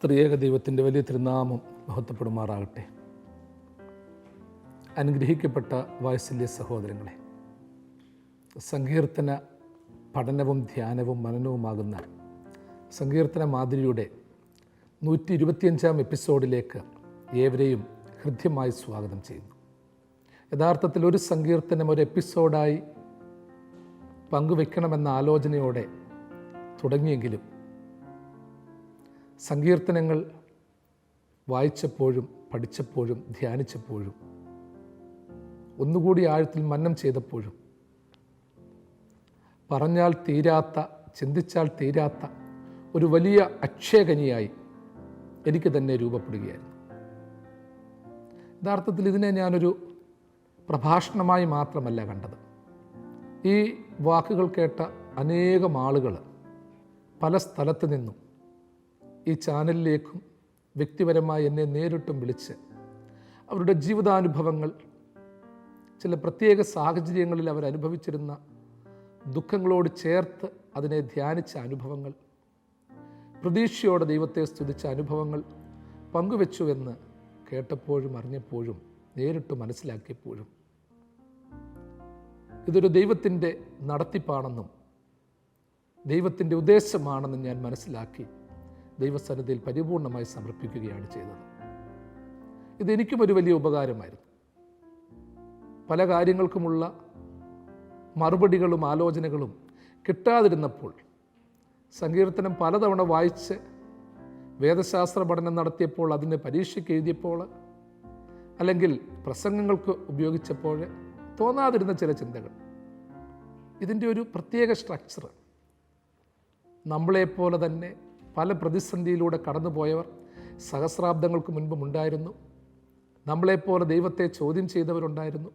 ത്രിയേക ദൈവത്തിൻ്റെ വലിയ തിരുനാമം മഹത്വപ്പെടുമാറാകട്ടെ. അനുഗ്രഹിക്കപ്പെട്ട വാത്സല്യ സഹോദരങ്ങളെ, സങ്കീർത്തന പഠനവും ധ്യാനവും മനനവുമാകുന്ന സങ്കീർത്തന മാതിരിയുടെ 125 എപ്പിസോഡിലേക്ക് ഏവരെയും ഹൃദ്യമായി സ്വാഗതം ചെയ്യുന്നു. യഥാർത്ഥത്തിൽ ഒരു സങ്കീർത്തനം ഒരു എപ്പിസോഡായി പങ്കുവെക്കണമെന്ന ആലോചനയോടെ തുടങ്ങിയെങ്കിലും സങ്കീർത്തനങ്ങൾ വായിച്ചപ്പോഴും പഠിച്ചപ്പോഴും ധ്യാനിച്ചപ്പോഴും ഒന്നുകൂടി ആഴത്തിൽ മനനം ചെയ്തപ്പോഴും പറഞ്ഞാൽ തീരാത്ത, ചിന്തിച്ചാൽ തീരാത്ത ഒരു വലിയ അക്ഷയഖനിയായി എനിക്ക് തന്നെ രൂപപ്പെടുകയായിരുന്നു. യഥാർത്ഥത്തിൽ ഇതിനെ ഞാനൊരു പ്രഭാഷണമായി മാത്രമല്ല കണ്ടത്. ഈ വാക്കുകൾ കേട്ട അനേകം ആളുകൾ പല സ്ഥലത്ത് നിന്നും ഈ ചാനലിലേക്കും വ്യക്തിപരമായി എന്നെ നേരിട്ടും വിളിച്ച് അവരുടെ ജീവിതാനുഭവങ്ങൾ, ചില പ്രത്യേക സാഹചര്യങ്ങളിൽ അവരനുഭവിച്ചിരുന്ന ദുഃഖങ്ങളോട് ചേർത്ത് അതിനെ ധ്യാനിച്ച അനുഭവങ്ങൾ, പ്രതീക്ഷയോടെ ദൈവത്തെ സ്തുതിച്ച അനുഭവങ്ങൾ പങ്കുവെച്ചുവെന്ന് കേട്ടപ്പോഴും അറിഞ്ഞപ്പോഴും നേരിട്ട് മനസ്സിലാക്കിയപ്പോഴും ഇതൊരു ദൈവത്തിൻ്റെ നടത്തിപ്പാണെന്നും ദൈവത്തിൻ്റെ ഉദ്ദേശമാണെന്നും ഞാൻ മനസ്സിലാക്കി ദൈവസന്നിധിയിൽ പരിപൂർണമായി സമർപ്പിക്കുകയാണ് ചെയ്തത്. ഇതെനിക്കും ഒരു വലിയ ഉപകാരമായിരുന്നു. പല കാര്യങ്ങൾക്കുമുള്ള മറുപടികളും ആലോചനകളും കിട്ടാതിരുന്നപ്പോൾ സങ്കീർത്തനം പലതവണ വായിച്ച് വേദശാസ്ത്ര പഠനം നടത്തിയപ്പോൾ, അതിന് പരീക്ഷയ്ക്ക് എഴുതിയപ്പോൾ, അല്ലെങ്കിൽ പ്രസംഗങ്ങൾക്ക് ഉപയോഗിച്ചപ്പോൾ തോന്നാതിരുന്ന ചില ചിന്തകൾ, ഇതിൻ്റെ ഒരു പ്രത്യേക സ്ട്രക്ചർ, നമ്മളെപ്പോലെ തന്നെ പല പ്രതിസന്ധിയിലൂടെ കടന്നുപോയവർ സഹസ്രാബ്ദങ്ങൾക്ക് മുൻപും ഉണ്ടായിരുന്നു. നമ്മളെപ്പോലെ ദൈവത്തെ ചോദ്യം ചെയ്തവരുണ്ടായിരുന്നു,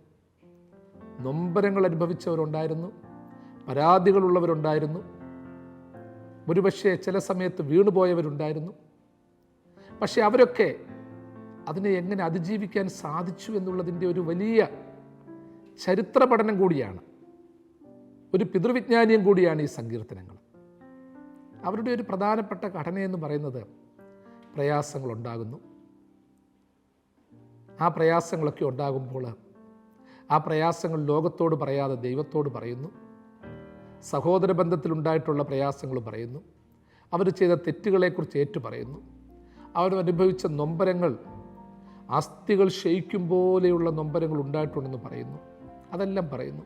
നൊമ്പരങ്ങൾ അനുഭവിച്ചവരുണ്ടായിരുന്നു, പരാതികളുള്ളവരുണ്ടായിരുന്നു, ഒരുപക്ഷെ ചില സമയത്ത് വീണുപോയവരുണ്ടായിരുന്നു. പക്ഷെ അവരൊക്കെ അതിനെ എങ്ങനെ അതിജീവിക്കാൻ സാധിച്ചു എന്നുള്ളതിൻ്റെ ഒരു വലിയ ചരിത്ര പഠനം കൂടിയാണ്, ഒരു പിതൃവിജ്ഞാനിയും കൂടിയാണ് ഈ സങ്കീർത്തനങ്ങൾ. അവരുടെ ഒരു പ്രധാനപ്പെട്ട ഘടനയെന്ന് പറയുന്നത് പ്രയാസങ്ങളുണ്ടാകുന്നു. ആ പ്രയാസങ്ങളൊക്കെ ഉണ്ടാകുമ്പോൾ ആ പ്രയാസങ്ങൾ ലോകത്തോട് പറയാതെ ദൈവത്തോട് പറയുന്നു. സഹോദര ബന്ധത്തിലുണ്ടായിട്ടുള്ള പ്രയാസങ്ങൾ പറയുന്നു. അവർ ചെയ്ത തെറ്റുകളെക്കുറിച്ച് ഏറ്റു പറയുന്നു. അവരനുഭവിച്ച നൊമ്പരങ്ങൾ, അസ്ഥികൾ ക്ഷയിക്കും പോലെയുള്ള നൊമ്പരങ്ങൾ ഉണ്ടായിട്ടുണ്ടെന്ന് പറയുന്നു. അതെല്ലാം പറയുന്നു.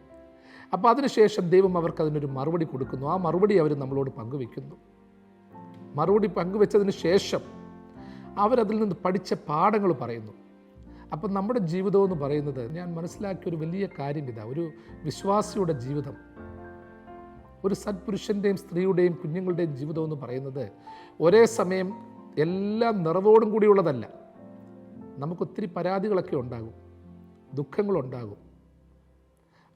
അപ്പോൾ അതിനുശേഷം ദൈവം അവർക്കതിനൊരു മറുപടി കൊടുക്കുന്നു. ആ മറുപടി അവർ നമ്മളോട് പങ്കുവെക്കുന്നു. മറുപടി പങ്കുവെച്ചതിന് ശേഷം അവരതിൽ നിന്ന് പഠിച്ച പാഠങ്ങൾ പറയുന്നു. അപ്പം നമ്മുടെ ജീവിതം എന്ന് പറയുന്നത്, ഞാൻ മനസ്സിലാക്കിയ ഒരു വലിയ കാര്യം ഇതാ, ഒരു വിശ്വാസിയുടെ ജീവിതം, ഒരു സത്പുരുഷൻ്റെയും സ്ത്രീയുടെയും കുഞ്ഞുങ്ങളുടെയും ജീവിതം എന്ന് പറയുന്നത് ഒരേ സമയം എല്ലാം നിറവോടും കൂടിയുള്ളതല്ല. നമുക്കൊത്തിരി പരാതികളൊക്കെ ഉണ്ടാകും, ദുഃഖങ്ങളുണ്ടാകും.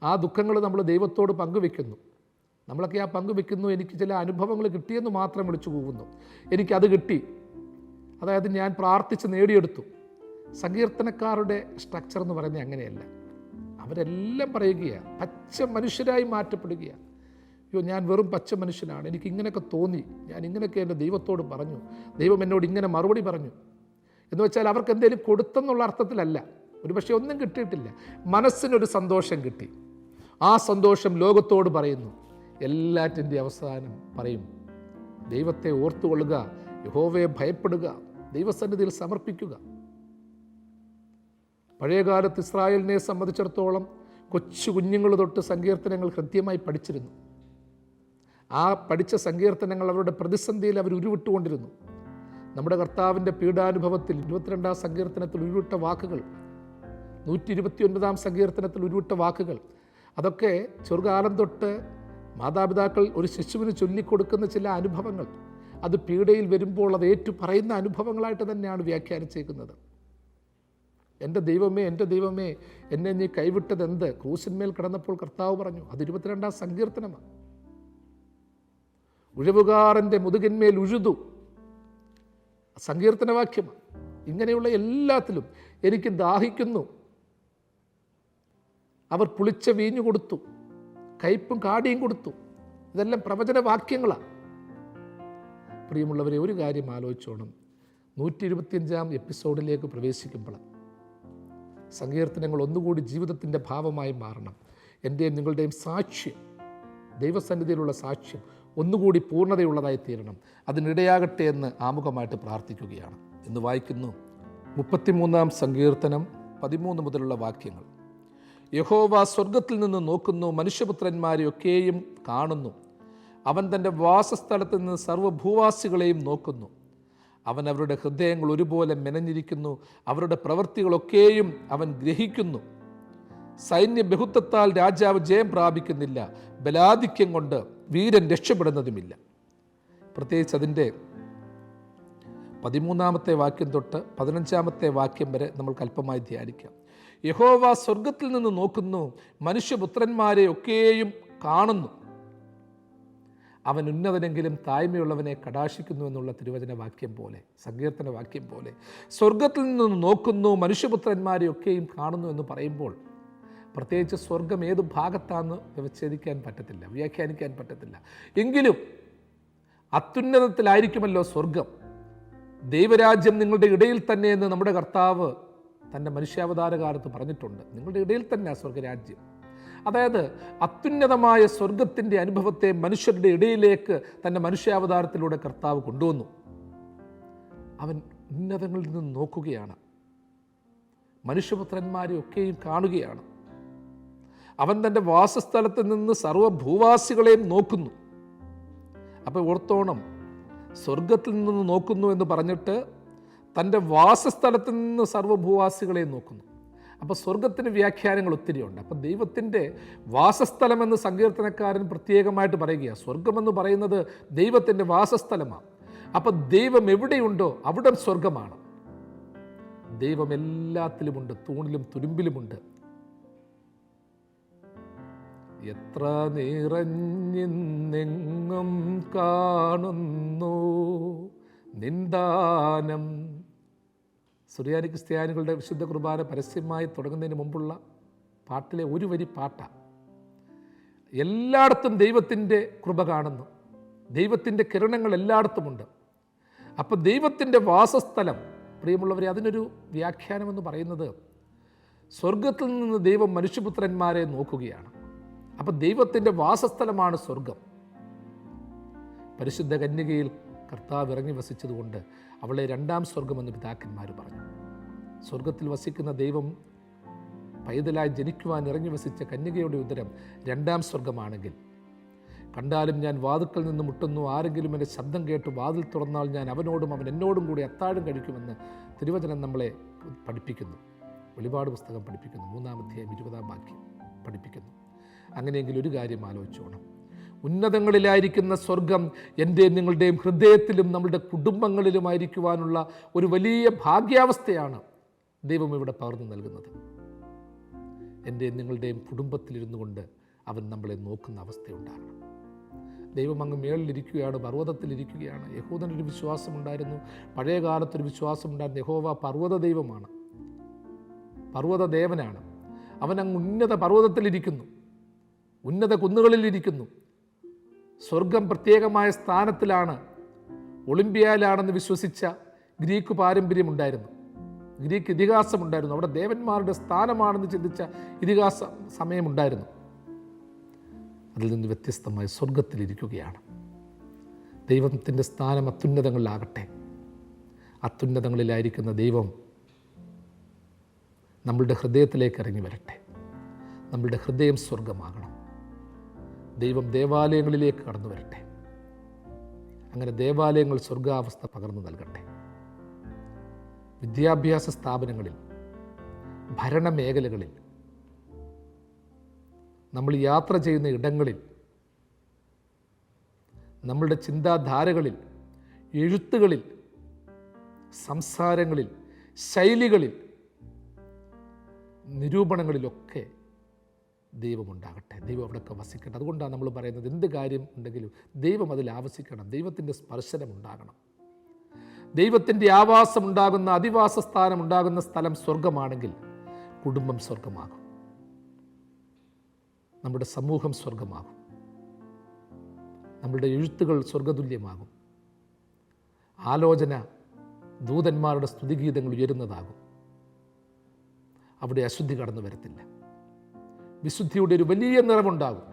ആ ദുഃഖങ്ങൾ നമ്മൾ ദൈവത്തോട് പങ്കുവെക്കുന്നു. നമ്മളൊക്കെ ആ പങ്കുവെക്കുന്നു. എനിക്ക് ചില അനുഭവങ്ങൾ കിട്ടിയെന്ന് മാത്രം വിളിച്ചു പോകുന്നു. എനിക്കത് കിട്ടി, അതായത് ഞാൻ പ്രാർത്ഥിച്ച് നേടിയെടുത്തു. സങ്കീർത്തനക്കാരുടെ സ്ട്രക്ചർ എന്ന് പറയുന്നത് അങ്ങനെയല്ല. അവരെല്ലാം പറയുകയാണ്, പച്ച മനുഷ്യരായി മാറ്റപ്പെടുകയാണ്. അയ്യോ, ഞാൻ വെറും പച്ച മനുഷ്യനാണ്, എനിക്ക് ഇങ്ങനെയൊക്കെ തോന്നി, ഞാൻ ഇങ്ങനെയൊക്കെ എൻ്റെ ദൈവത്തോട് പറഞ്ഞു, ദൈവം എന്നോട് ഇങ്ങനെ മറുപടി പറഞ്ഞു എന്ന് വെച്ചാൽ അവർക്ക് എന്തെങ്കിലും കൊടുത്തെന്നുള്ള അർത്ഥത്തിലല്ല. ഒരുപക്ഷെ ഒന്നും കിട്ടിയിട്ടില്ല, മനസ്സിനൊരു സന്തോഷം കിട്ടി. ആ സന്തോഷം ലോകത്തോട് പറയുന്നു. എല്ലാറ്റിൻ്റെ അവസാനം പറയും, ദൈവത്തെ ഓർത്തുകൊള്ളുക, യഹോവയെ ഭയപ്പെടുക, ദൈവസന്നിധിയിൽ സമർപ്പിക്കുക. പഴയകാലത്ത് ഇസ്രായേലിനെ സംബന്ധിച്ചിടത്തോളം കൊച്ചു കുഞ്ഞുങ്ങൾ തൊട്ട് സങ്കീർത്തനങ്ങൾ കൃത്യമായി പഠിച്ചിരുന്നു. ആ പഠിച്ച സങ്കീർത്തനങ്ങൾ അവരുടെ പ്രതിസന്ധിയിൽ അവർ ഉരുവിട്ടുകൊണ്ടിരുന്നു. നമ്മുടെ കർത്താവിൻ്റെ പീഡാനുഭവത്തിൽ 22-ാം സങ്കീർത്തനത്തിൽ ഉരുവിട്ട വാക്കുകൾ, 129-ാം സങ്കീർത്തനത്തിൽ ഉരുവിട്ട വാക്കുകൾ, അതൊക്കെ ചെറുകാലം തൊട്ട് മാതാപിതാക്കൾ ഒരു ശിശുവിന് ചൊല്ലിക്കൊടുക്കുന്ന ചില അനുഭവങ്ങൾ, അത് പീഡയിൽ വരുമ്പോൾ അത് ഏറ്റു പറയുന്ന അനുഭവങ്ങളായിട്ട് തന്നെയാണ് വ്യാഖ്യാനിച്ചേക്കുന്നത്. എൻ്റെ ദൈവമേ, എൻ്റെ ദൈവമേ, എന്നെ നീ കൈവിട്ടതെന്ത്, ക്രൂശിന്മേൽ കിടന്നപ്പോൾ കർത്താവ് പറഞ്ഞു. അത് 22-ാം സങ്കീർത്തനമാണ്. ഉഴവുകാരൻ്റെ മുതുകിന്മേൽ ഉഴുതു, സങ്കീർത്തനവാക്യമാണ്. ഇങ്ങനെയുള്ള എല്ലാത്തിലും എനിക്ക് ദാഹിക്കുന്നു. അവർ പുളിച്ച വീഞ്ഞു കൊടുത്തു, കയ്പും കാടിയും കൊടുത്തു. ഇതെല്ലാം പ്രവചനവാക്യങ്ങളാണ്. പ്രിയമുള്ളവരെ, ഒരു കാര്യം ആലോചിച്ചോണം. 125 എപ്പിസോഡിലേക്ക് പ്രവേശിക്കുമ്പോൾ സങ്കീർത്തനങ്ങൾ ഒന്നുകൂടി ജീവിതത്തിൻ്റെ ഭാവമായി മാറണം. എൻ്റെയും നിങ്ങളുടെയും സാക്ഷ്യം, ദൈവസന്നിധിയിലുള്ള സാക്ഷ്യം ഒന്നുകൂടി പൂർണ്ണതയുള്ളതായി തീരണം. അതിനിടയാകട്ടെ എന്ന് ആമുഖമായിട്ട് പ്രാർത്ഥിക്കുകയാണ്. ഇന്ന് വായിക്കുന്നു 33 സങ്കീർത്തനം 13 മുതലുള്ള വാക്യങ്ങൾ. യഹോവ സ്വർഗത്തിൽ നിന്ന് നോക്കുന്നു, മനുഷ്യപുത്രന്മാരെയൊക്കെയും കാണുന്നു. അവൻ തൻ്റെ വാസസ്ഥലത്ത് നിന്ന് സർവ്വഭൂവാസികളെയും നോക്കുന്നു. അവൻ അവരുടെ ഹൃദയങ്ങൾ ഒരുപോലെ മെനഞ്ഞിരിക്കുന്നു, അവരുടെ പ്രവൃത്തികളൊക്കെയും അവൻ ഗ്രഹിക്കുന്നു. സൈന്യ ബഹുത്വത്താൽ രാജാവ് ജയം പ്രാപിക്കുന്നില്ല, ബലാധിക്യം കൊണ്ട് വീരൻ രക്ഷപ്പെടുന്നതുമില്ല. പ്രത്യേകിച്ച് അതിൻ്റെ 13 വാക്യം തൊട്ട് 15 വാക്യം വരെ നമ്മൾക്ക് അല്പമായി ധ്യാനിക്കാം. യഹോവ സ്വർഗത്തിൽ നിന്ന് നോക്കുന്നു, മനുഷ്യപുത്രന്മാരെ ഒക്കെയും കാണുന്നു. അവൻ ഉന്നതനെങ്കിലും താഴ്മയുള്ളവനെ കടാക്ഷിക്കുന്നു എന്നുള്ള തിരുവചന വാക്യം പോലെ, സങ്കീർത്തന വാക്യം പോലെ സ്വർഗത്തിൽ നിന്ന് നോക്കുന്നു, മനുഷ്യപുത്രന്മാരെ ഒക്കെയും കാണുന്നു എന്ന് പറയുമ്പോൾ പ്രത്യേകിച്ച് സ്വർഗം ഏത് ഭാഗത്താണെന്ന് വിച്ഛേദിക്കാൻ പറ്റത്തില്ല, വ്യാഖ്യാനിക്കാൻ പറ്റത്തില്ല. എങ്കിലും അത്യുന്നതത്തിലായിരിക്കുമല്ലോ സ്വർഗം. ദൈവരാജ്യം നിങ്ങളുടെ ഇടയിൽ തന്നെ എന്ന് നമ്മുടെ കർത്താവ് തൻ്റെ മനുഷ്യാവതാര കാലത്ത് പറഞ്ഞിട്ടുണ്ട്. നിങ്ങളുടെ ഇടയിൽ തന്നെ സ്വർഗരാജ്യം. അതായത് അത്യുന്നതമായ സ്വർഗത്തിൻ്റെ അനുഭവത്തെ മനുഷ്യരുടെ ഇടയിലേക്ക് തൻ്റെ മനുഷ്യാവതാരത്തിലൂടെ കർത്താവ് കൊണ്ടുവന്നു. അവൻ ഉന്നതങ്ങളിൽ നിന്ന് നോക്കുകയാണ്, മനുഷ്യപുത്രന്മാരെ ഒക്കെയും കാണുകയാണ്. അവൻ തൻ്റെ വാസസ്ഥലത്ത് നിന്ന് സർവ്വഭൂവാസികളെയും നോക്കുന്നു. അപ്പോൾ ഓർത്തോണം, സ്വർഗത്തിൽ നിന്ന് നോക്കുന്നു എന്ന് പറഞ്ഞിട്ട് തൻ്റെ വാസസ്ഥലത്ത് നിന്ന് സർവ്വഭൂവാസികളെയും നോക്കുന്നു. അപ്പോൾ സ്വർഗത്തിന് വ്യാഖ്യാനങ്ങൾ ഒത്തിരിയുണ്ട്. അപ്പം ദൈവത്തിൻ്റെ വാസസ്ഥലമെന്ന് സങ്കീർത്തനക്കാരൻ പ്രത്യേകമായിട്ട് പറയുകയാണ്. സ്വർഗമെന്ന് പറയുന്നത് ദൈവത്തിൻ്റെ വാസസ്ഥലമാണ്. അപ്പം ദൈവം എവിടെയുണ്ടോ അവിടെ സ്വർഗമാണ്. ദൈവം എല്ലാത്തിലുമുണ്ട്, തൂണിലും തുരുമ്പിലുമുണ്ട്. എത്ര നിറഞ്ഞെങ്ങും കാണുന്നു നിന്ദാനം. സുറിയാനി ക്രിസ്ത്യാനികളുടെ വിശുദ്ധ കുർബാന പരസ്യമായി തുടങ്ങുന്നതിന് മുമ്പുള്ള പാട്ടിലെ ഒരു വരി പാട്ടാണ്. എല്ലായിടത്തും ദൈവത്തിൻ്റെ കൃപ കാണുന്നു, ദൈവത്തിൻ്റെ കിരണങ്ങൾ എല്ലായിടത്തുമുണ്ട്. അപ്പം ദൈവത്തിൻ്റെ വാസസ്ഥലം, പ്രിയമുള്ളവരെ, അതിനൊരു വ്യാഖ്യാനമെന്ന് പറയുന്നത് സ്വർഗത്തിൽ നിന്ന് ദൈവം മനുഷ്യപുത്രന്മാരെ നോക്കുകയാണ്. അപ്പം ദൈവത്തിൻ്റെ വാസസ്ഥലമാണ് സ്വർഗം. പരിശുദ്ധ കന്യകയിൽ കർത്താവ് ഇറങ്ങി വസിച്ചതുകൊണ്ട് അവളെ 2ാം സ്വർഗമെന്ന് പിതാക്കന്മാർ പറഞ്ഞു. സ്വർഗത്തിൽ വസിക്കുന്ന ദൈവം പൈതലായി ജനിക്കുവാൻ ഇറങ്ങി വസിച്ച കന്യകയുടെ ഉദരം 2ാം സ്വർഗമാണെങ്കിൽ, കണ്ടാലും ഞാൻ വാതിൽക്കൽ നിന്ന് മുട്ടുന്നു, ആരെങ്കിലും എൻ്റെ ശബ്ദം കേട്ട് വാതിൽ തുറന്നാൽ ഞാൻ അവനോടും അവൻ എന്നോടും കൂടി അത്താഴം കഴിക്കുമെന്ന് തിരുവചനം നമ്മളെ പഠിപ്പിക്കുന്നു. വെളിപാട് പുസ്തകം പഠിപ്പിക്കുന്നു. 3-ാം അധ്യായം 20-ാം വാക്യം പഠിപ്പിക്കുന്നു. അങ്ങനെയെങ്കിൽ ഒരു കാര്യം ആലോചിച്ചോണം, ഉന്നതങ്ങളിലായിരിക്കുന്ന സ്വർഗം എൻ്റെയും നിങ്ങളുടെയും ഹൃദയത്തിലും നമ്മളുടെ കുടുംബങ്ങളിലുമായിരിക്കുവാനുള്ള ഒരു വലിയ ഭാഗ്യാവസ്ഥയാണ് ദൈവം ഇവിടെ പകർന്നു നൽകുന്നത്. എൻ്റെയും നിങ്ങളുടെയും കുടുംബത്തിലിരുന്നു കൊണ്ട് അവൻ നമ്മളെ നോക്കുന്ന അവസ്ഥയുണ്ടാകണം. ദൈവം അങ്ങ് മേളിലിരിക്കുകയാണ്, പർവ്വതത്തിലിരിക്കുകയാണ്. യഹൂദനൊരു വിശ്വാസമുണ്ടായിരുന്നു, പഴയ കാലത്തൊരു വിശ്വാസമുണ്ടായിരുന്നു. യഹോവ പർവ്വത ദൈവമാണ്, പർവ്വത ദേവനാണ്. അവൻ അങ്ങ് ഉന്നത പർവ്വതത്തിലിരിക്കുന്നു, ഉന്നത കുന്നുകളിലിരിക്കുന്നു. സ്വർഗം പ്രത്യേകമായ സ്ഥാനത്തിലാണ്, ഒളിമ്പിയയിലാണെന്ന് വിശ്വസിച്ച ഗ്രീക്ക് പാരമ്പര്യമുണ്ടായിരുന്നു, ഗ്രീക്ക് ഇതിഹാസമുണ്ടായിരുന്നു. അവിടെ ദേവന്മാരുടെ സ്ഥാനമാണെന്ന് ചിന്തിച്ച ഇതിഹാസ സമയമുണ്ടായിരുന്നു. അതിൽ നിന്ന് വ്യത്യസ്തമായി സ്വർഗത്തിലിരിക്കുകയാണ്. ദൈവത്തിൻ്റെ സ്ഥാനം അത്യുന്നതങ്ങളിലാകട്ടെ. അത്യുന്നതങ്ങളിലായിരിക്കുന്ന ദൈവം നമ്മളുടെ ഹൃദയത്തിലേക്ക് ഇറങ്ങി വരട്ടെ. നമ്മളുടെ ഹൃദയം സ്വർഗമാകണം. ദൈവം ദേവാലയങ്ങളിലേക്ക് കടന്നു വരട്ടെ. അങ്ങനെ ദേവാലയങ്ങൾ സ്വർഗാവസ്ഥ പകർന്നു നൽകട്ടെ. വിദ്യാഭ്യാസ സ്ഥാപനങ്ങളിൽ, ഭരണമേഖലകളിൽ, നമ്മൾ യാത്ര ചെയ്യുന്ന ഇടങ്ങളിൽ, നമ്മളുടെ ചിന്താധാരകളിൽ, എഴുത്തുകളിൽ, സംസാരങ്ങളിൽ, ശൈലികളിൽ, നിരൂപണങ്ങളിലൊക്കെ ദൈവമുണ്ടാകട്ടെ. ദൈവം അവിടെയൊക്കെ വസിക്കട്ടെ. അതുകൊണ്ടാണ് നമ്മൾ പറയുന്നത്, എന്ത് കാര്യം ഉണ്ടെങ്കിലും ദൈവം അതിൽ ആവസിക്കണം. ദൈവത്തിൻ്റെ സ്പർശനം ഉണ്ടാകണം. ദൈവത്തിൻ്റെ ആവാസമുണ്ടാകുന്ന, അധിവാസ സ്ഥാനം ഉണ്ടാകുന്ന സ്ഥലം സ്വർഗമാണെങ്കിൽ കുടുംബം സ്വർഗമാകും, നമ്മുടെ സമൂഹം സ്വർഗമാകും, നമ്മളുടെ എഴുത്തുകൾ സ്വർഗതുല്യമാകും, ആലോചന ദൂതന്മാരുടെ സ്തുതിഗീതങ്ങൾ ഉയരുന്നതാകും. അവിടെ അശുദ്ധി കടന്നു വരത്തില്ല. വിശുദ്ധിയുടെ ഒരു വലിയ നിറവുണ്ടാകും,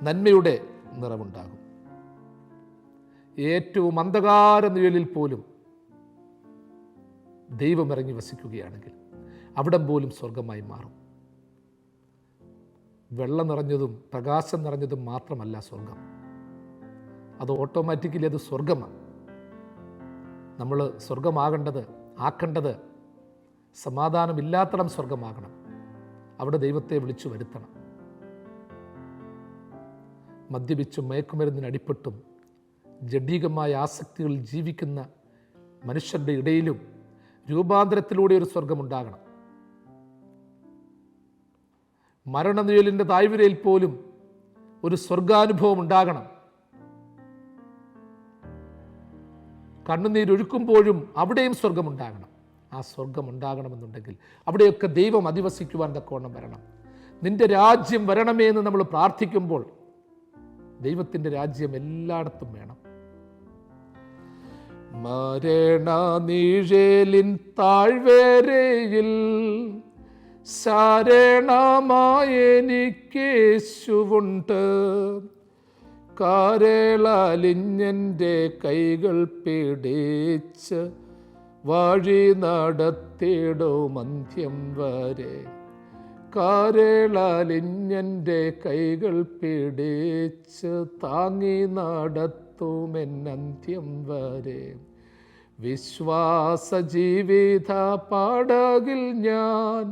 നന്മയുടെ നിറവുണ്ടാകും. ഏറ്റവും അന്ധകാര നിഴലിൽ പോലും ദൈവം ഇറങ്ങി വസിക്കുകയാണെങ്കിൽ അവിടം പോലും സ്വർഗമായി മാറും. വെള്ളം നിറഞ്ഞതും പ്രകാശം നിറഞ്ഞതും മാത്രമല്ല സ്വർഗം, അത് ഓട്ടോമാറ്റിക്കലി അത് സ്വർഗമാണ്. നമ്മൾ ആക്കേണ്ടത് സമാധാനമില്ലാത്തടം സ്വർഗമാകണം. അവിടെ ദൈവത്തെ വിളിച്ചു വരുത്തണം. മദ്യപിച്ചും മയക്കുമരുന്നിന് അടിപ്പെട്ടും ജഡീകമായ ആസക്തികളിൽ ജീവിക്കുന്ന മനുഷ്യരുടെ ഇടയിലും രൂപാന്തരത്തിലൂടെ ഒരു സ്വർഗമുണ്ടാകണം. മരണനിഴലിൻ്റെ താഴ്വരയിൽ പോലും ഒരു സ്വർഗാനുഭവം ഉണ്ടാകണം. കണ്ണുനീരൊഴുക്കുമ്പോഴും അവിടെയും സ്വർഗമുണ്ടാകണം. ആ സ്വർഗം ഉണ്ടാകണമെന്നുണ്ടെങ്കിൽ അവിടെയൊക്കെ ദൈവം അധിവസിക്കുവാൻ തക്കവണ്ണം വരണം. നിന്റെ രാജ്യം വരണമേ എന്ന് നമ്മൾ പ്രാർത്ഥിക്കുമ്പോൾ ദൈവത്തിൻ്റെ രാജ്യം എല്ലായിടത്തും വേണം. മരണനിഴലിൻ താഴ്വരയിൽ ശരണമായെനിക്കേശുവുണ്ട്. കാരളലിഞ്ഞെൻ്റെ കൈകൾ പിടിച്ച് വഴി നടത്തിടും അന്ത്യം വരെ. കാരളലിഞ്ഞെൻ്റെ കൈകൾ പിടിച്ച് താങ്ങി നടത്തുമെന്നന്ത്യം വരെ. വിശ്വാസ ജീവിത പടകിൽ ഞാൻ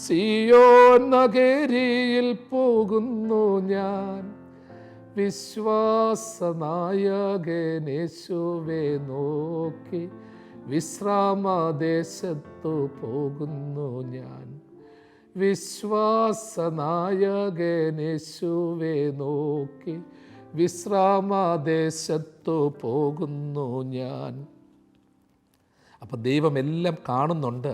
സിയോൻ നഗരിയിൽ പോകുന്നു ഞാൻ. വിശ്വാസനായകനേശുവെ നോക്കി വിശ്രാമദേശത്തു പോകുന്നു ഞാൻ. വിശ്വാസനായകനേശുവെ നോക്കി വിശ്രാമദേശത്തു പോകുന്നു ഞാൻ. അപ്പം ദൈവമെല്ലാം കാണുന്നുണ്ട്,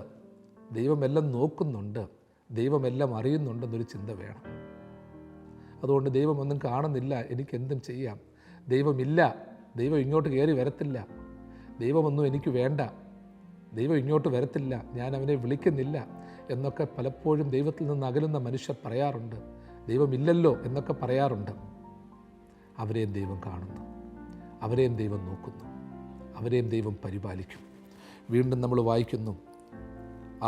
ദൈവമെല്ലാം നോക്കുന്നുണ്ട്, ദൈവമെല്ലാം അറിയുന്നുണ്ടെന്നൊരു ചിന്ത വേണം. അതുകൊണ്ട് ദൈവമൊന്നും കാണുന്നില്ല, എനിക്കെന്തും ചെയ്യാം, ദൈവമില്ല, ദൈവം ഇങ്ങോട്ട് കയറി വരത്തില്ല, ദൈവമൊന്നും എനിക്ക് വേണ്ട, ദൈവം ഇങ്ങോട്ട് വരത്തില്ല, ഞാൻ അവനെ വിളിക്കുന്നില്ല എന്നൊക്കെ പലപ്പോഴും ദൈവത്തിൽ നിന്ന് അകലുന്ന മനുഷ്യർ പറയാറുണ്ട്. ദൈവമില്ലല്ലോ എന്നൊക്കെ പറയാറുണ്ട്. അവരെയും ദൈവം കാണുന്നു, അവരെയും ദൈവം നോക്കുന്നു, അവരെയും ദൈവം പരിപാലിക്കും. വീണ്ടും നമ്മൾ വായിക്കുന്നു,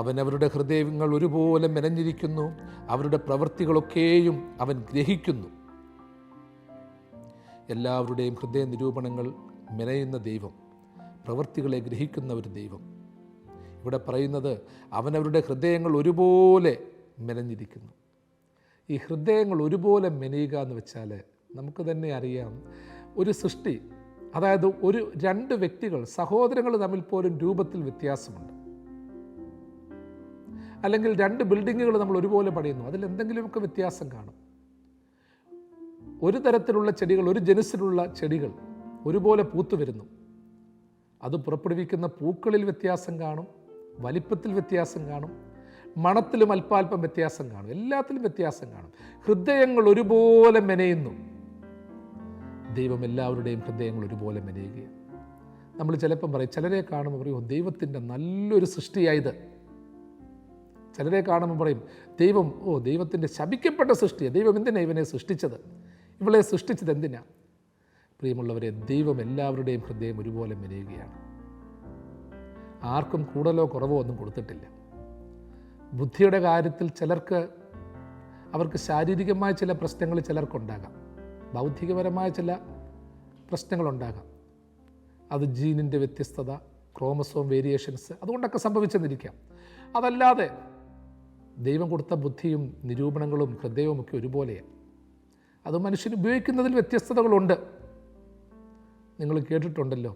അവനവരുടെ ഹൃദയങ്ങൾ ഒരുപോലെ മെനഞ്ഞിരിക്കുന്നു, അവരുടെ പ്രവൃത്തികളൊക്കെയും അവൻ ഗ്രഹിക്കുന്നു. എല്ലാവരുടെയും ഹൃദയ നിരൂപണങ്ങൾ മെനയുന്ന ദൈവം, പ്രവൃത്തികളെ ഗ്രഹിക്കുന്ന ഒരു ദൈവം. ഇവിടെ പറയുന്നത് അവനവരുടെ ഹൃദയങ്ങൾ ഒരുപോലെ മെനഞ്ഞിരിക്കുന്നു. ഈ ഹൃദയങ്ങൾ ഒരുപോലെ മെനയുക എന്ന് വെച്ചാൽ നമുക്ക് തന്നെ അറിയാം, ഒരു സൃഷ്ടി, അതായത് രണ്ട് വ്യക്തികൾ, സഹോദരങ്ങൾ തമ്മിൽ പോലും രൂപത്തിൽ വ്യത്യാസമുണ്ട്. അല്ലെങ്കിൽ രണ്ട് ബിൽഡിങ്ങുകൾ നമ്മൾ ഒരുപോലെ പണിയുന്നു, അതിൽ എന്തെങ്കിലുമൊക്കെ വ്യത്യാസം കാണും. ഒരു തരത്തിലുള്ള ചെടികൾ, ഒരു ജനുസിലുള്ള ചെടികൾ ഒരുപോലെ പൂത്തു വരുന്നു, അത് പുറപ്പെടുവിക്കുന്ന പൂക്കളിൽ വ്യത്യാസം കാണും, വലിപ്പത്തിൽ വ്യത്യാസം കാണും, മണത്തിലും അല്പാൽപ്പം വ്യത്യാസം കാണും, എല്ലാത്തിലും വ്യത്യാസം കാണും. ഹൃദയങ്ങൾ ഒരുപോലെ മെനയുന്നു. ദൈവം എല്ലാവരുടെയും ഹൃദയങ്ങൾ ഒരുപോലെ മെനയുകയാണ്. നമ്മൾ ചിലപ്പം പറയും, ചിലരെ കാണുമ്പോൾ പറയും, ദൈവത്തിൻ്റെ നല്ലൊരു സൃഷ്ടിയായത്. ചിലരെ കാണുമ്പോൾ പറയും, ദൈവത്തിൻ്റെ ശപിക്കപ്പെട്ട സൃഷ്ടിയാണ്, ദൈവം എന്തിനാ ഇവനെ സൃഷ്ടിച്ചത്, ഇവളെ സൃഷ്ടിച്ചത് എന്തിനാ? പ്രിയമുള്ളവരെ, ദൈവം എല്ലാവരുടെയും ഹൃദയം ഒരുപോലെ മെനയുകയാണ്. ആർക്കും കൂടുതലോ കുറവോ ഒന്നും കൊടുത്തിട്ടില്ല. ബുദ്ധിയുടെ കാര്യത്തിൽ അവർക്ക് ശാരീരികമായ ചില പ്രശ്നങ്ങൾ ചിലർക്കുണ്ടാകാം, ബൗദ്ധികപരമായ ചില പ്രശ്നങ്ങളുണ്ടാകാം. അത് ജീനിൻ്റെ വ്യത്യസ്തത, ക്രോമസോം വേരിയേഷൻസ്, അതുകൊണ്ടൊക്കെ സംഭവിച്ചെന്നിരിക്കാം. അതല്ലാതെ ദൈവം കൊടുത്ത ബുദ്ധിയും നിരൂപണങ്ങളും ഹൃദയവും ഒക്കെ ഒരുപോലെയാണ്. അത് മനുഷ്യൻ ഉപയോഗിക്കുന്നതിൽ വ്യത്യസ്തതകളുണ്ട്. നിങ്ങൾ കേട്ടിട്ടുണ്ടല്ലോ,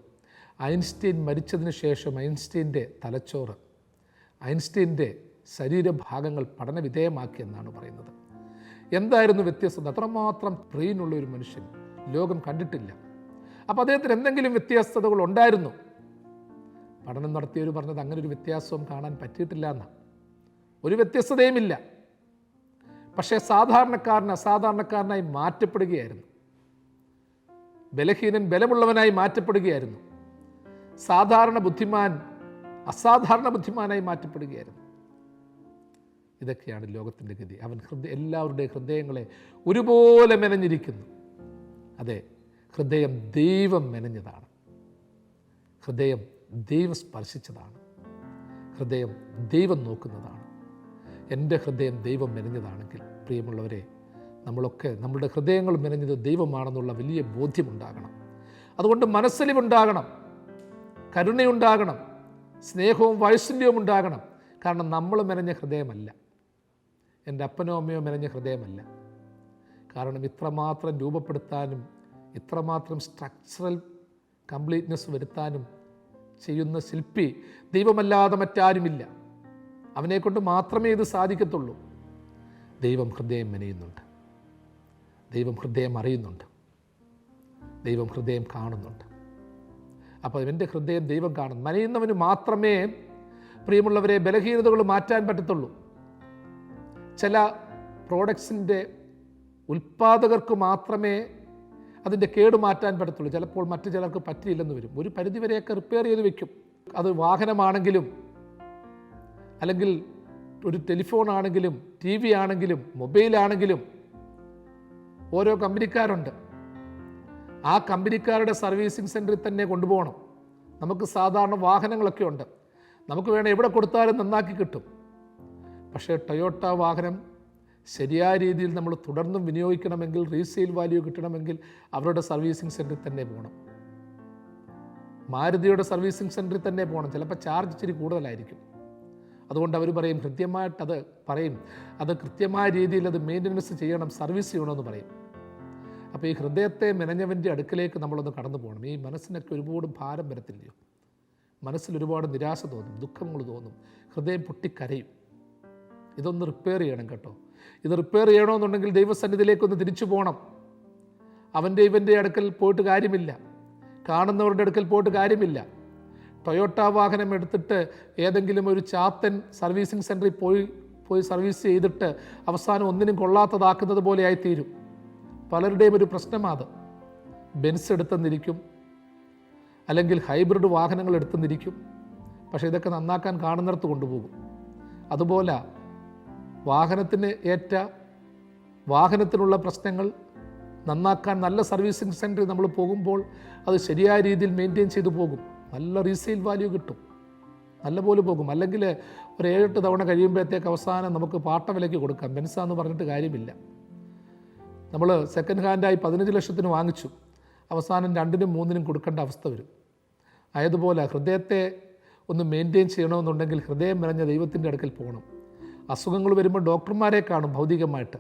ഐൻസ്റ്റീൻ മരിച്ചതിന് ശേഷം ഐൻസ്റ്റീൻ്റെ തലച്ചോറ്, ഐൻസ്റ്റീൻ്റെ ശരീരഭാഗങ്ങൾ പഠനവിധേയമാക്കിയെന്നാണ് പറയുന്നത്. എന്തായിരുന്നു വ്യത്യസ്തത? അത്രമാത്രം ബ്രെയിനുള്ള ഒരു മനുഷ്യൻ ലോകം കണ്ടിട്ടില്ല. അപ്പോൾ അദ്ദേഹത്തിന് എന്തെങ്കിലും വ്യത്യസ്തതകൾ ഉണ്ടായിരുന്നു? പഠനം നടത്തിയവർ പറഞ്ഞത് അങ്ങനെ ഒരു വ്യത്യാസവും കാണാൻ പറ്റിയിട്ടില്ല എന്നാണ്. ഒരു വ്യത്യസ്തതയുമില്ല. പക്ഷേ അസാധാരണക്കാരനായി മാറ്റപ്പെടുകയായിരുന്നു. ബലഹീനൻ ബലമുള്ളവനായി മാറ്റപ്പെടുകയായിരുന്നു. സാധാരണ ബുദ്ധിമാൻ അസാധാരണ ബുദ്ധിമാനായി മാറ്റപ്പെടുകയായിരുന്നു. ഇതൊക്കെയാണ് ലോകത്തിൻ്റെ ഗതി. അവൻ എല്ലാവരുടെയും ഹൃദയങ്ങളെ ഒരുപോലെ മെനഞ്ഞിരിക്കുന്നു. അതെ, ഹൃദയം ദൈവം മെനഞ്ഞതാണ്. ഹൃദയം ദൈവം സ്പർശിച്ചതാണ്. ഹൃദയം ദൈവം നോക്കുന്നതാണ്. എൻ്റെ ഹൃദയം ദൈവം മെനഞ്ഞതാണെങ്കിൽ പ്രിയമുള്ളവരെ, നമ്മളൊക്കെ നമ്മളുടെ ഹൃദയങ്ങൾ മെനഞ്ഞത് ദൈവമാണെന്നുള്ള വലിയ ബോധ്യമുണ്ടാകണം. അതുകൊണ്ട് മനസ്സലിവുണ്ടാകണം, കരുണയുണ്ടാകണം, സ്നേഹവും വാത്സല്യവും ഉണ്ടാകണം. കാരണം നമ്മൾ മെനഞ്ഞ ഹൃദയമല്ല, എൻ്റെ അപ്പനോ അമ്മയോ മെനഞ്ഞ ഹൃദയമല്ല. കാരണം ഇത്രമാത്രം രൂപപ്പെടുത്താനും ഇത്രമാത്രം സ്ട്രക്ചറൽ കംപ്ലീറ്റ്നെസ് വരുത്താനും ചെയ്യുന്ന ശില്പി ദൈവമല്ലാതെ മറ്റാരുമില്ല. അവനെക്കൊണ്ട് മാത്രമേ ഇത് സാധിക്കത്തുള്ളൂ. ദൈവം ഹൃദയം മെനയുന്നുണ്ട്, ദൈവം ഹൃദയം അറിയുന്നുണ്ട്, ദൈവം ഹൃദയം കാണുന്നുണ്ട്. അപ്പോൾ എൻ്റെ ഹൃദയം ദൈവം കാണുന്നു. മെനയുന്നവന് മാത്രമേ പ്രിയമുള്ളവരെ ബലഹീനതകൾ മാറ്റാൻ പറ്റത്തുള്ളൂ. ചില പ്രോഡക്ട്സിൻ്റെ ഉൽപ്പാദകർക്ക് മാത്രമേ അതിൻ്റെ കേട് മാറ്റാൻ പറ്റത്തുള്ളൂ. ചിലപ്പോൾ മറ്റു ചിലർക്ക് പറ്റിയില്ലെന്ന് വരും. ഒരു പരിധിവരെയൊക്കെ റിപ്പയർ ചെയ്ത് വെക്കും. അത് വാഹനമാണെങ്കിലും അല്ലെങ്കിൽ ഒരു ടെലിഫോൺ ആണെങ്കിലും ടി വി ആണെങ്കിലും മൊബൈലാണെങ്കിലും ഓരോ കമ്പനിക്കാരുണ്ട്. ആ കമ്പനിക്കാരുടെ സർവീസിങ് സെൻറ്ററിൽ തന്നെ കൊണ്ടുപോകണം. നമുക്ക് സാധാരണ വാഹനങ്ങളൊക്കെ ഉണ്ട്, നമുക്ക് വേണം എവിടെ കൊടുത്താലും നന്നാക്കി കിട്ടും. പക്ഷേ ടൊയോട്ട വാഹനം ശരിയായ രീതിയിൽ നമ്മൾ തുടർന്നും വിനിയോഗിക്കണമെങ്കിൽ, റീസെയിൽ വാല്യൂ കിട്ടണമെങ്കിൽ അവരുടെ സർവീസിങ് സെൻറ്ററിൽ തന്നെ പോകണം. മാരുതിയുടെ സർവീസിങ് സെൻറ്ററിൽ തന്നെ പോകണം. ചിലപ്പോൾ ചാർജ് ഇച്ചിരി കൂടുതലായിരിക്കും. അതുകൊണ്ട് അവർ പറയും, കൃത്യമായിട്ടത് പറയും, അത് കൃത്യമായ രീതിയിൽ അത് മെയിൻ്റനൻസ് ചെയ്യണം, സർവീസ് ചെയ്യണമെന്ന് പറയും. അപ്പോൾ ഈ ഹൃദയത്തെ മെനഞ്ഞവൻ്റെ അടുക്കലേക്ക് നമ്മളൊന്ന് കടന്നു പോകണം. ഈ മനസ്സിനൊക്കെ ഒരുപാട് ഭാരം വരത്തില്ലയോ? മനസ്സിൽ ഒരുപാട് നിരാശ തോന്നും, ദുഃഖങ്ങൾ തോന്നും, ഹൃദയം പൊട്ടിക്കരയും. ഇതൊന്ന് റിപ്പയർ ചെയ്യണം കേട്ടോ. ഇത് റിപ്പയർ ചെയ്യണമെന്നുണ്ടെങ്കിൽ ദൈവസന്നിധിയിലേക്കൊന്ന് തിരിച്ചു പോകണം. അവൻ്റെ ഇവൻ്റെ അടുക്കൽ പോയിട്ട് കാര്യമില്ല, കാണുന്നവരുടെ അടുക്കൽ പോയിട്ട് കാര്യമില്ല. ടൊയോട്ട വാഹനം എടുത്തിട്ട് ഏതെങ്കിലും ഒരു ചാത്തൻ സർവീസിങ് സെൻറ്ററിൽ പോയി സർവീസ് ചെയ്തിട്ട് അവസാനം ഒന്നിനും കൊള്ളാത്തതാക്കുന്നത് പോലെ ആയിത്തീരും. പലരുടെയും ഒരു പ്രശ്നമാണ്. ബെൻസ് എടുത്തെന്നിരിക്കും, അല്ലെങ്കിൽ ഹൈബ്രിഡ് വാഹനങ്ങൾ എടുത്തെന്നിരിക്കും. പക്ഷേ ഇതൊക്കെ നന്നാക്കാൻ കാണുന്നിടത്ത് കൊണ്ടുപോകും. അതുപോലെ വാഹനത്തിന് ഏറ്റ വാഹനത്തിനുള്ള പ്രശ്നങ്ങൾ നന്നാക്കാൻ നല്ല സർവീസിങ് സെൻറ്ററിൽ നമ്മൾ പോകുമ്പോൾ അത് ശരിയായ രീതിയിൽ മെയിൻറ്റെയിൻ ചെയ്തു പോകും. നല്ല റീസെയിൽ വാല്യൂ കിട്ടും, നല്ലപോലെ പോകും. അല്ലെങ്കിൽ ഒരു 7-8 തവണ കഴിയുമ്പോഴത്തേക്ക് അവസാനം നമുക്ക് പാട്ട വിലയ്ക്ക് കൊടുക്കാം. ബെൻസാന്ന് പറഞ്ഞിട്ട് കാര്യമില്ല. നമ്മൾ സെക്കൻഡ് ഹാൻഡായി 15 ലക്ഷത്തിന് വാങ്ങിച്ചു, അവസാനം 2-നും 3-നും കൊടുക്കേണ്ട അവസ്ഥ വരും. ആയതുപോലെ ഹൃദയത്തെ ഒന്ന് മെയിൻറ്റെയിൻ ചെയ്യണമെന്നുണ്ടെങ്കിൽ ഹൃദയം നിറഞ്ഞ ദൈവത്തിൻ്റെ അടുക്കൽ പോകണം. അസുഖങ്ങൾ വരുമ്പോൾ ഡോക്ടർമാരെ കാണും ഭൗതികമായിട്ട്.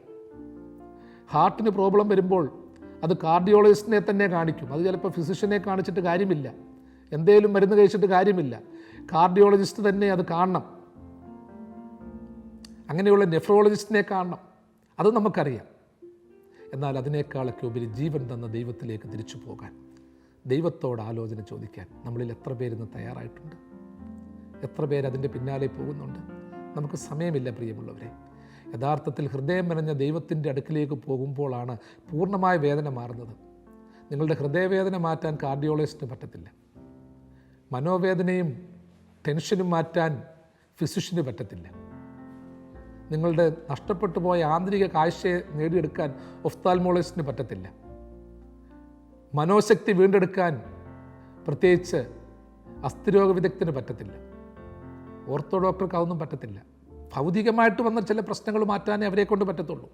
ഹാർട്ടിന് പ്രോബ്ലം വരുമ്പോൾ അത് കാർഡിയോളജിസ്റ്റിനെ തന്നെ കാണിക്കും. അത് ചിലപ്പോൾ ഫിസിഷ്യനെ കാണിച്ചിട്ട് കാര്യമില്ല, എന്തേലും മരുന്ന് കഴിച്ചിട്ട് കാര്യമില്ല. കാർഡിയോളജിസ്റ്റ് തന്നെ അത് കാണണം. അങ്ങനെയുള്ള നെഫ്രോളജിസ്റ്റിനെ കാണണം. അത് നമുക്കറിയാം. എന്നാൽ അതിനേക്കാളൊക്കെ ഉപരി ജീവൻ തന്ന ദൈവത്തിലേക്ക് തിരിച്ചു പോകാൻ, ദൈവത്തോട് ആലോചന ചോദിക്കാൻ നമ്മളിൽ എത്ര പേരിന്ന് തയ്യാറായിട്ടുണ്ട്? എത്ര പേരതിൻ്റെ പിന്നാലെ പോകുന്നുണ്ട്? നമുക്ക് സമയമില്ല പ്രിയമുള്ളവരെ. യഥാർത്ഥത്തിൽ ഹൃദയം മെനഞ്ഞ ദൈവത്തിൻ്റെ അടുക്കിലേക്ക് പോകുമ്പോഴാണ് പൂർണ്ണമായ വേദന മാറുന്നത്. നിങ്ങളുടെ ഹൃദയവേദന മാറ്റാൻ കാർഡിയോളജിസ്റ്റിന് പറ്റത്തില്ല. മനോവേദനയും ടെൻഷനും മാറ്റാൻ ഫിസിഷ്യന് പറ്റത്തില്ല. നിങ്ങളുടെ നഷ്ടപ്പെട്ടു പോയ ആന്തരിക കാഴ്ചയെ നേടിയെടുക്കാൻ ഒഫ്താൽമോളജിസ്റ്റിന് പറ്റത്തില്ല. മനോശക്തി വീണ്ടെടുക്കാൻ പ്രത്യേകിച്ച് അസ്ഥിരോഗ വിദഗ്ധന് പറ്റത്തില്ല. ഓർത്തോ ഡോക്ടർക്ക് അതൊന്നും പറ്റത്തില്ല. ഭൗതികമായിട്ട് വന്ന ചില പ്രശ്നങ്ങൾ മാറ്റാനേ അവരെ കൊണ്ട് പറ്റത്തുള്ളൂ.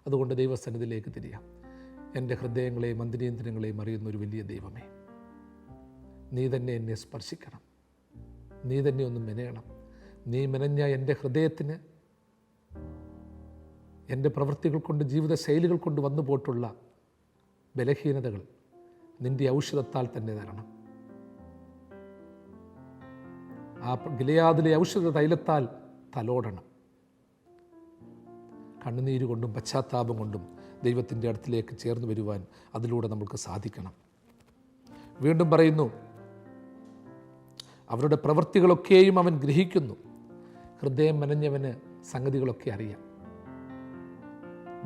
അതുകൊണ്ട് ദൈവസന്നിധിയിലേക്ക് തിരിയാം. എൻ്റെ ഹൃദയങ്ങളെയും അന്തരീന്ദ്രിയങ്ങളെയും അറിയുന്ന ഒരു വലിയ ദൈവമേ, നീ തന്നെ എന്നെ സ്പർശിക്കണം, നീ തന്നെ ഒന്ന് മെനയണം. നീ മെനഞ്ഞ എൻ്റെ ഹൃദയത്തിന് എൻ്റെ പ്രവൃത്തികൾ കൊണ്ട് ജീവിതശൈലികൾ കൊണ്ട് വന്നു പോയിട്ടുള്ള ബലഹീനതകൾ നിൻ്റെ ഔഷധത്താൽ തന്നെ തരണം. ആ ഗിലെയാദിലെ ഔഷധ തൈലത്താൽ തലോടണം. കണ്ണുനീര് കൊണ്ടും പശ്ചാത്താപം കൊണ്ടും ദൈവത്തിൻ്റെ അടുത്തിലേക്ക് ചേർന്ന് വരുവാൻ അതിലൂടെ നമുക്ക് സാധിക്കണം. വീണ്ടും പറയുന്നു, അവരുടെ പ്രവൃത്തികളൊക്കെയും അവൻ ഗ്രഹിക്കുന്നു. ഹൃദയം മെനഞ്ഞവന് സംഗതികളൊക്കെ അറിയാം.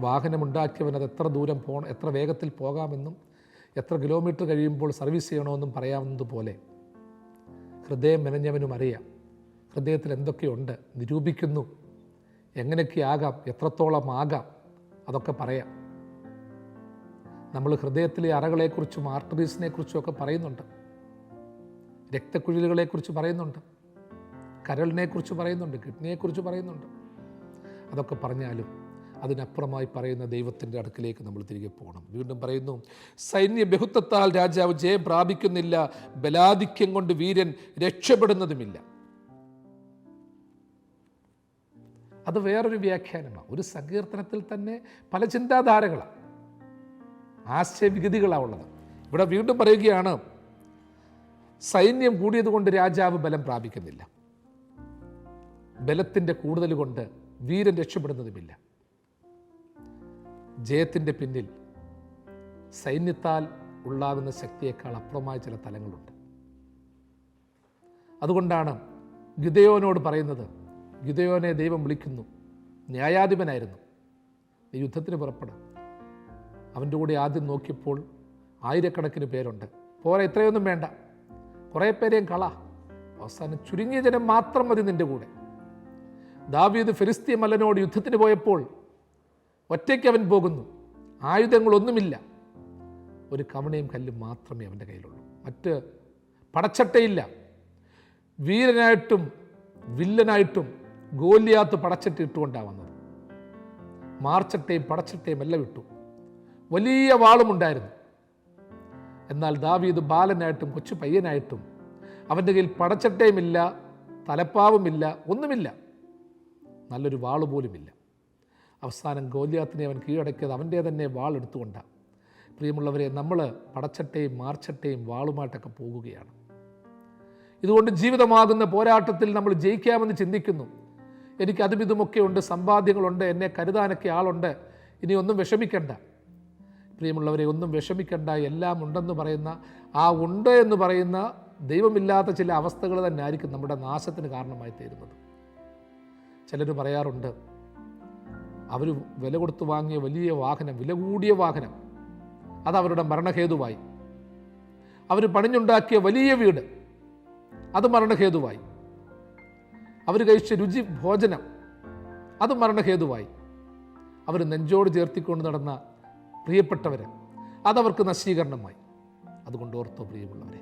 വാഹനമുണ്ടാക്കിയവൻ അത് എത്ര ദൂരം എത്ര വേഗത്തിൽ പോകാമെന്നും എത്ര കിലോമീറ്റർ കഴിയുമ്പോൾ സർവീസ് ചെയ്യണമെന്നും പറയാവുന്നതുപോലെ ഹൃദയം മെനഞ്ഞവനും അറിയാം ഹൃദയത്തിൽ എന്തൊക്കെയുണ്ട്, നിരൂപിക്കുന്നു. എങ്ങനെയൊക്കെ ആകാം, എത്രത്തോളം ആകാം, അതൊക്കെ പറയാം. നമ്മൾ ഹൃദയത്തിലെ അറകളെക്കുറിച്ചും ആർട്ടറീസിനെക്കുറിച്ചും ഒക്കെ പറയുന്നുണ്ട്. രക്തക്കുഴലുകളെക്കുറിച്ച് പറയുന്നുണ്ട്, കരളിനെക്കുറിച്ച് പറയുന്നുണ്ട്, കിഡ്നിയെക്കുറിച്ച് പറയുന്നുണ്ട്. അതൊക്കെ പറഞ്ഞാലും അതിനപ്പുറമായി പറയുന്ന ദൈവത്തിൻ്റെ അടുക്കിലേക്ക് നമ്മൾ തിരികെ പോകണം. വീണ്ടും പറയുന്നു, സൈന്യ ബഹുത്വത്താൽ രാജാവ് ജയം പ്രാപിക്കുന്നില്ല, ബലാധിക്യം കൊണ്ട് വീരൻ രക്ഷപ്പെടുന്നതുമില്ല. അത് വേറൊരു വ്യാഖ്യാനമാണ്. ഒരു സങ്കീർത്തനത്തിൽ തന്നെ പല ചിന്താധാരകളാണ്, ആശയവിഗതികളാണ് ഉള്ളത്. ഇവിടെ വീണ്ടും പറയുകയാണ്, സൈന്യം കൂടിയതുകൊണ്ട് രാജാവ് ബലം പ്രാപിക്കുന്നില്ല, ബലത്തിൻ്റെ കൂടുതൽ കൊണ്ട് വീരൻ രക്ഷപ്പെടുന്നതുമില്ല. ജയത്തിൻ്റെ പിന്നിൽ സൈന്യത്താൽ ഉണ്ടാകുന്ന ശക്തിയേക്കാൾ അപ്പുറമായ ചില തലങ്ങളുണ്ട്. അതുകൊണ്ടാണ് ഗിദെയോനോട് പറയുന്നത്, ഗിദെയോനെ ദൈവം വിളിക്കുന്നു, ന്യായാധിപനായിരുന്നു, നീ യുദ്ധത്തിന് പുറപ്പെടും. അവൻ്റെ കൂടെ ആദ്യം നോക്കിയപ്പോൾ ആയിരക്കണക്കിന് പേരുണ്ട്. പോരാ, ഇത്രയൊന്നും വേണ്ട, കുറേ പേരെയും കള, അവസാനം ചുരുങ്ങിയ ജനം മാത്രം മതി നിൻ്റെ കൂടെ. ദാവീദ് ഫെലിസ്ത്യ മല്ലനോട് യുദ്ധത്തിന് പോയപ്പോൾ ഒറ്റയ്ക്ക് അവൻ പോകുന്നു, ആയുധങ്ങളൊന്നുമില്ല, ഒരു കവണയും കല്ലും മാത്രമേ അവൻ്റെ കയ്യിലുള്ളൂ, മറ്റ് പടച്ചട്ടയില്ല. വീരനായിട്ടും വില്ലനായിട്ടും ഗോലിയാത്ത് പടച്ചട്ട ഇട്ടുകൊണ്ടാണ് വന്നത്. മാർച്ചട്ടയും പടച്ചട്ടയും എല്ലാം ഇട്ടു, വലിയ വാളുമുണ്ടായിരുന്നു. എന്നാൽ ദാവീദ് ബാലനായിട്ടും കൊച്ചു പയ്യനായിട്ടും അവൻ്റെ കയ്യിൽ പടച്ചട്ടയുമില്ല, തലപ്പാവുമില്ല, ഒന്നുമില്ല, നല്ലൊരു വാള് പോലുമില്ല. അവസാനം ഗോലിയാത്തിനെ അവൻ കീഴടക്കിയത് അവൻ്റെ തന്നെ വാളെടുത്തുകൊണ്ടാണ്. പ്രിയമുള്ളവരെ, നമ്മൾ പടച്ചട്ടയും മാർച്ചട്ടയും വാളുമായിട്ടൊക്കെ പോകുകയാണ്. ഇതുകൊണ്ട് ജീവിതമാകുന്ന പോരാട്ടത്തിൽ നമ്മൾ ജയിക്കാമെന്ന് ചിന്തിക്കുന്നു. എനിക്ക് അതും ഇതുമൊക്കെ ഉണ്ട്, സമ്പാദ്യങ്ങളുണ്ട്, എന്നെ കരുതാനൊക്കെ ആളുണ്ട്, ഇനി ഒന്നും വിഷമിക്കണ്ട. പ്രിയമുള്ളവരെ, ഒന്നും വിഷമിക്കണ്ട, എല്ലാം ഉണ്ടെന്ന് പറയുന്ന ആ ഉണ്ട് എന്ന് പറയുന്ന ദൈവമില്ലാത്ത ചില അവസ്ഥകൾ തന്നെ ആയിരിക്കും നമ്മുടെ നാശത്തിന് കാരണമായി തീരുന്നത്. ചിലർ പറയാറുണ്ട്, അവർ വില കൊടുത്ത് വാങ്ങിയ വലിയ വാഹനം, വില കൂടിയ വാഹനം, അതവരുടെ മരണഹേതുവായി. അവർ പണിഞ്ഞുണ്ടാക്കിയ വലിയ വീട്, അത് മരണഹേതുവായി. അവർ കഴിച്ച രുചി ഭോജനം, അത് മരണഹേതുവായി. അവർ നെഞ്ചോട് ചേർത്തിക്കൊണ്ട് നടന്ന പ്രിയപ്പെട്ടവർ, അതവർക്ക് നശീകരണമായി. അതുകൊണ്ട് ഓർത്തോ പ്രിയമുള്ളവരെ,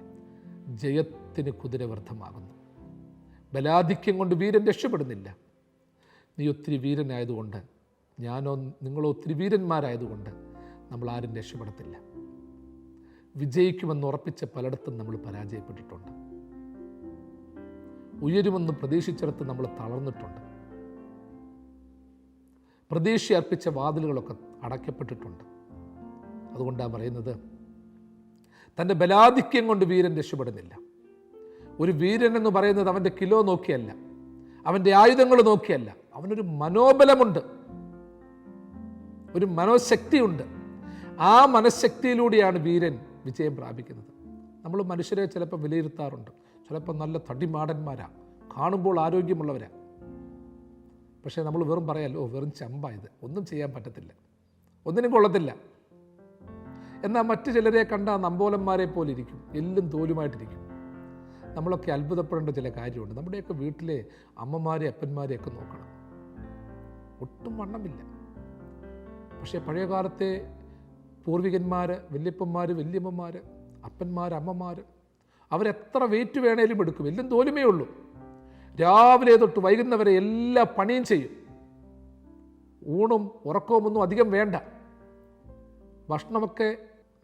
ജയത്തിന് കുതിര വ്യർത്ഥമാകുന്നു, ബലാധിക്യം കൊണ്ട് വീരൻ രക്ഷപ്പെടുന്നില്ല. നീ ഒത്തിരി വീരനായതുകൊണ്ട്, ഞാനോ നിങ്ങളോ ഒത്തിരി വീരന്മാരായതുകൊണ്ട് നമ്മൾ ആരും രക്ഷപ്പെടത്തില്ല. വിജയിക്കുമെന്ന് ഉറപ്പിച്ച പലയിടത്തും നമ്മൾ പരാജയപ്പെട്ടിട്ടുണ്ട്. ഉയരുമെന്ന് പ്രതീക്ഷിച്ചിടത്ത് നമ്മൾ തളർന്നിട്ടുണ്ട്. പ്രതീക്ഷ അർപ്പിച്ച വാതിലുകളൊക്കെ അടയ്ക്കപ്പെട്ടിട്ടുണ്ട്. അതുകൊണ്ടാണ് പറയുന്നത്, തൻ്റെ ബലാധിക്യം കൊണ്ട് വീരൻ രക്ഷപ്പെടുന്നില്ല. ഒരു വീരൻ എന്ന് പറയുന്നത് അവൻ്റെ കിലോ നോക്കിയല്ല, അവൻ്റെ ആയുധങ്ങൾ നോക്കിയല്ല, അവനൊരു മനോബലമുണ്ട്, ഒരു മനോശക്തിയുണ്ട്. ആ മനഃശക്തിയിലൂടെയാണ് വീരൻ വിജയം പ്രാപിക്കുന്നത്. നമ്മൾ മനുഷ്യരെ ചിലപ്പോൾ വിലയിരുത്താറുണ്ട്, ചിലപ്പോൾ നല്ല തടിമാടന്മാരാ, കാണുമ്പോൾ ആരോഗ്യമുള്ളവരാ, പക്ഷേ നമ്മൾ വെറും പറയാലോ, വെറും ചമ്പായത്, ഒന്നും ചെയ്യാൻ പറ്റത്തില്ല, ഒന്നിനും കൊള്ളത്തില്ല. എന്നാൽ മറ്റു ചിലരെ കണ്ടാൽ നമ്പോലന്മാരെ പോലെ ഇരിക്കും, എല്ലും തോലുമായിട്ടിരിക്കും. നമ്മളൊക്കെ അത്ഭുതപ്പെടേണ്ട ചില കാര്യമുണ്ട്. നമ്മുടെയൊക്കെ വീട്ടിലെ അമ്മമാരെ അപ്പന്മാരെയൊക്കെ നോക്കണം, ഒട്ടും വണ്ണമില്ല. പക്ഷേ പഴയകാലത്തെ പൂർവികന്മാർ, വല്യപ്പന്മാർ, വല്യമ്മമാർ, അപ്പന്മാർ, അമ്മമാർ, അവരെത്ര വെയിറ്റ് വേണേലും എടുക്കും, എല്ലാം തോലുമേ ഉള്ളൂ. രാവിലെ തൊട്ട് വൈകുന്നവരെ എല്ലാ പണിയും ചെയ്യും. ഊണും ഉറക്കവും ഒന്നും അധികം വേണ്ട, ഭക്ഷണമൊക്കെ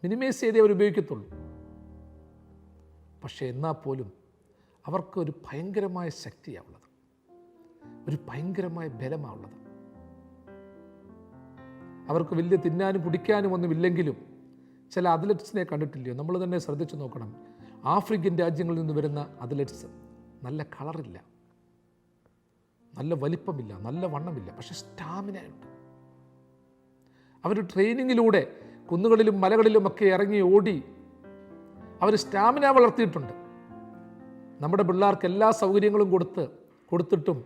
മിനിമൈസ് ചെയ്തേ അവർ ഉപയോഗിക്കത്തുള്ളൂ. പക്ഷേ എന്നാൽ പോലും അവർക്കൊരു ഭയങ്കരമായ ശക്തിയാണുള്ളത്, ഒരു ഭയങ്കരമായ ബലമാണുള്ളത്. അവർക്ക് വലിയ തിന്നാനും കുടിക്കാനും ഒന്നുമില്ലെങ്കിലും ചില അത്ലറ്റ്സിനെ കണ്ടിട്ടില്ലയോ? നമ്മൾ തന്നെ ശ്രദ്ധിച്ചു നോക്കണം. ആഫ്രിക്കൻ രാജ്യങ്ങളിൽ നിന്ന് വരുന്ന അത്ലറ്റ്സ് നല്ല കളറില്ല, നല്ല വലിപ്പമില്ല, നല്ല വണ്ണമില്ല, പക്ഷെ സ്റ്റാമിനയുണ്ട്. അവർ ട്രെയിനിങ്ങിലൂടെ കുന്നുകളിലും മലകളിലുമൊക്കെ ഇറങ്ങി ഓടി അവർ സ്റ്റാമിന വളർത്തിയിട്ടുണ്ട്. നമ്മുടെ പിള്ളേർക്ക് എല്ലാ സൗകര്യങ്ങളും കൊടുത്തിട്ടും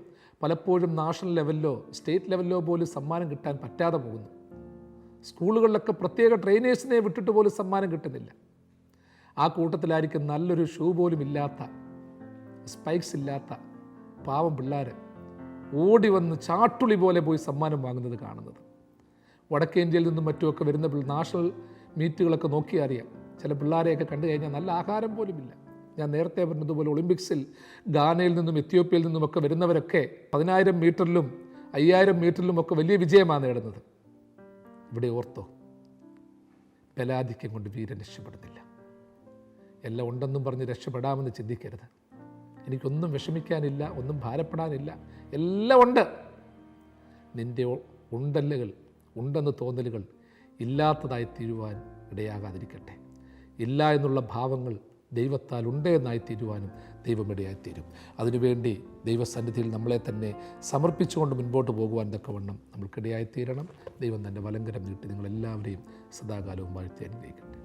പലപ്പോഴും നാഷണൽ ലെവലിലോ സ്റ്റേറ്റ് ലെവലിലോ പോലും സമ്മാനം കിട്ടാൻ പറ്റാതെ പോകുന്നു. സ്കൂളുകളിലൊക്കെ പ്രത്യേക ട്രെയിനേഴ്സിനെ വിട്ടിട്ട് പോലും സമ്മാനം കിട്ടുന്നില്ല. ആ കൂട്ടത്തിലായിരിക്കും നല്ലൊരു ഷൂ പോലും ഇല്ലാത്ത സ്പൈക്സ് ഇല്ലാത്ത പാവം പിള്ളേർ ഓടി വന്ന് ചാട്ടുളി പോലെ പോയി സമ്മാനം വാങ്ങുന്നത് കാണുന്നത്. വടക്കേ ഇന്ത്യയിൽ നിന്നും മറ്റുമൊക്കെ വരുന്ന നാഷണൽ മീറ്റുകളൊക്കെ നോക്കിയാൽ അറിയാം, ചില പിള്ളേരെയൊക്കെ കണ്ടു കഴിഞ്ഞാൽ നല്ല ആഹാരം പോലുമില്ല. ഞാൻ നേരത്തെ പറഞ്ഞതുപോലെ ഒളിമ്പിക്സിൽ ഗാനയിൽ നിന്നും എത്യോപ്യയിൽ നിന്നുമൊക്കെ വരുന്നവരൊക്കെ 10,000 മീറ്ററിലും 5,000 മീറ്ററിലും ഒക്കെ വലിയ വിജയമാണ് നേടുന്നത്. ഇവിടെ ഓർത്തോ, ബലാധിക്യം കൊണ്ട് വീരൻ രക്ഷപ്പെടുന്നില്ല. എല്ലാം ഉണ്ടെന്നും പറഞ്ഞ് രക്ഷപ്പെടാമെന്ന് ചിന്തിക്കരുത്. എനിക്കൊന്നും വിഷമിക്കാനില്ല, ഒന്നും ഭാരപ്പെടാനില്ല, എല്ലാം ഉണ്ട്. നിൻ്റെ ഉണ്ടല്ലുകൾ, ഉണ്ടെന്ന് തോന്നലുകൾ ഇല്ലാത്തതായി തീരുവാൻ ഇടയാകാതിരിക്കട്ടെ. ഇല്ല എന്നുള്ള ഭാവങ്ങൾ ദൈവത്താൽ ഉണ്ട് എന്നായി തീരുവാനും ദൈവം ഇടയായിത്തീരും. അതിനുവേണ്ടി ദൈവസന്നിധിയിൽ നമ്മളെ തന്നെ സമർപ്പിച്ചുകൊണ്ട് മുൻപോട്ട് പോകുവാൻ തക്കവണ്ണം നമ്മൾക്കിടയായിത്തീരണം. ദൈവം തൻ്റെ വലങ്കരം നീട്ടി നിങ്ങളെല്ലാവരെയും സദാകാലവും വാഴ്ത്തി അനുഗ്രഹിക്കട്ടെ.